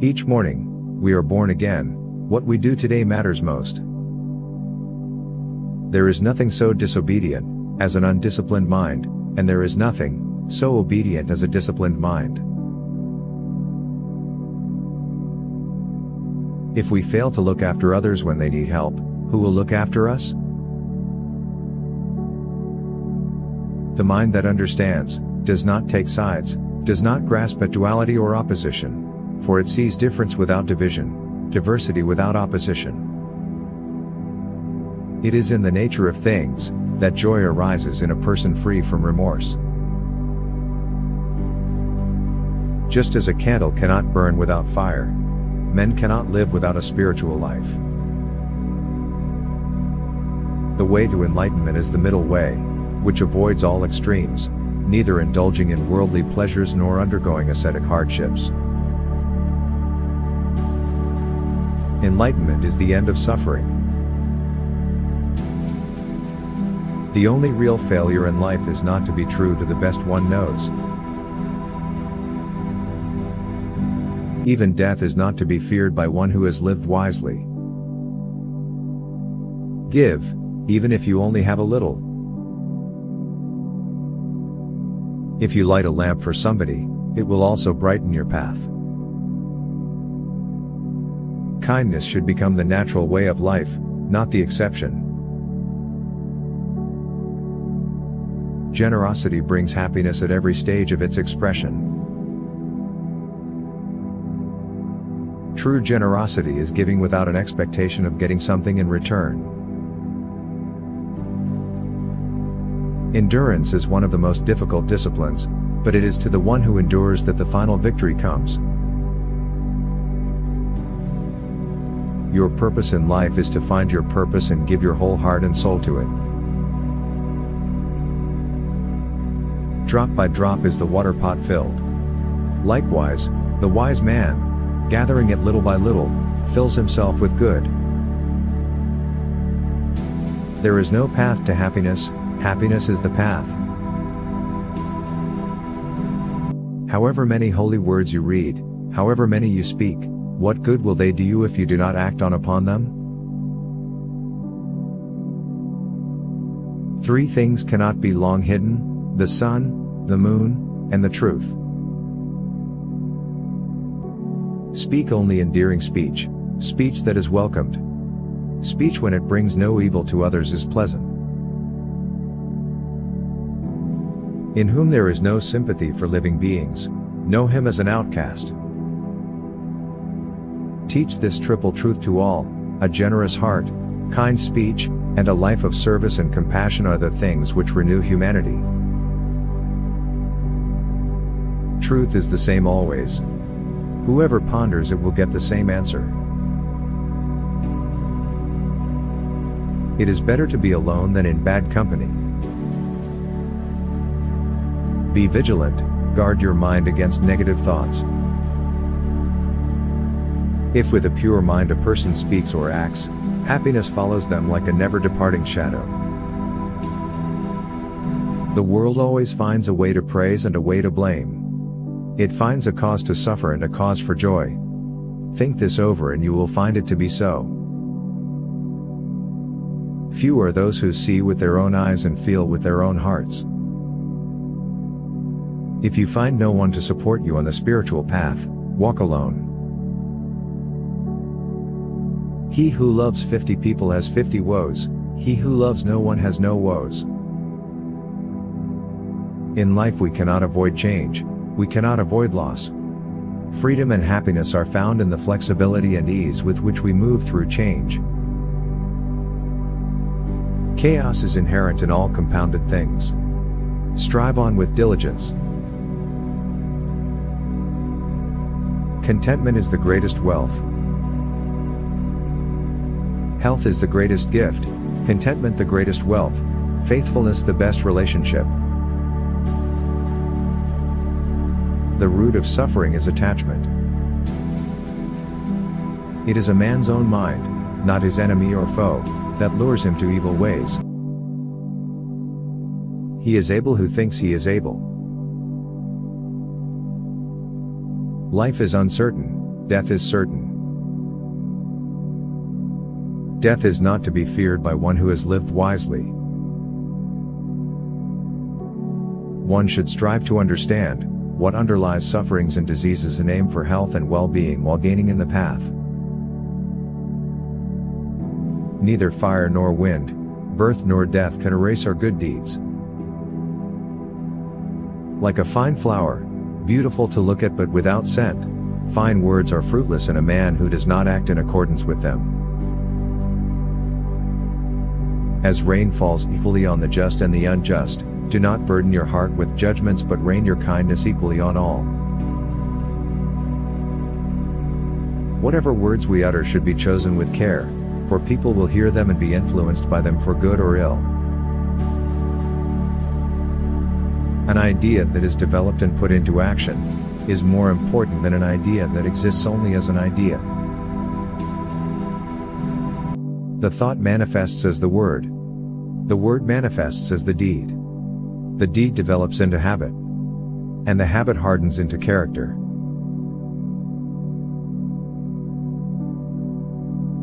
Each morning, we are born again. What we do today matters most. There is nothing so disobedient as an undisciplined mind, and there is nothing so obedient as a disciplined mind. If we fail to look after others when they need help, who will look after us? The mind that understands, does not take sides, does not grasp at duality or opposition, for it sees difference without division, diversity without opposition. It is in the nature of things that joy arises in a person free from remorse. Just as a candle cannot burn without fire, men cannot live without a spiritual life. The way to enlightenment is the middle way, which avoids all extremes, neither indulging in worldly pleasures nor undergoing ascetic hardships. Enlightenment is the end of suffering. The only real failure in life is not to be true to the best one knows. Even death is not to be feared by one who has lived wisely. Give, even if you only have a little. If you light a lamp for somebody, it will also brighten your path. Kindness should become the natural way of life, not the exception. Generosity brings happiness at every stage of its expression. True generosity is giving without an expectation of getting something in return. Endurance is one of the most difficult disciplines, but it is to the one who endures that the final victory comes. Your purpose in life is to find your purpose and give your whole heart and soul to it. Drop by drop is the water pot filled. Likewise, the wise man, gathering it little by little, fills himself with good. There is no path to happiness, happiness is the path. However many holy words you read, however many you speak, what good will they do you if you do not act on upon them? Three things cannot be long hidden: the sun, the moon, and the truth. Speak only endearing speech, speech that is welcomed. Speech when it brings no evil to others is pleasant. In whom there is no sympathy for living beings, know him as an outcast. Teach this triple truth to all: a generous heart, kind speech, and a life of service and compassion are the things which renew humanity. Truth is the same always. Whoever ponders it will get the same answer. It is better to be alone than in bad company. Be vigilant, guard your mind against negative thoughts. If with a pure mind a person speaks or acts, happiness follows them like a never-departing shadow. The world always finds a way to praise and a way to blame. It finds a cause to suffer and a cause for joy. Think this over and you will find it to be so. Few are those who see with their own eyes and feel with their own hearts. If you find no one to support you on the spiritual path, walk alone. He who loves 50 people has 50 woes, he who loves no one has no woes. In life we cannot avoid change, we cannot avoid loss. Freedom and happiness are found in the flexibility and ease with which we move through change. Chaos is inherent in all compounded things. Strive on with diligence. Contentment is the greatest wealth. Health is the greatest gift, contentment the greatest wealth, faithfulness the best relationship. The root of suffering is attachment. It is a man's own mind, not his enemy or foe, that lures him to evil ways. He is able who thinks he is able. Life is uncertain, Death is certain. Death is not to be feared by one who has lived wisely. One should strive to understand what underlies sufferings and diseases and aim for health and well-being while gaining in the path. Neither fire nor wind, birth nor death can erase our good deeds. Like a fine flower, beautiful to look at but without scent, fine words are fruitless in a man who does not act in accordance with them. As rain falls equally on the just and the unjust, do not burden your heart with judgments but rain your kindness equally on all. Whatever words we utter should be chosen with care, for people will hear them and be influenced by them for good or ill. An idea that is developed and put into action is more important than an idea that exists only as an idea. The thought manifests as the word manifests as the deed. The deed develops into habit, and the habit hardens into character.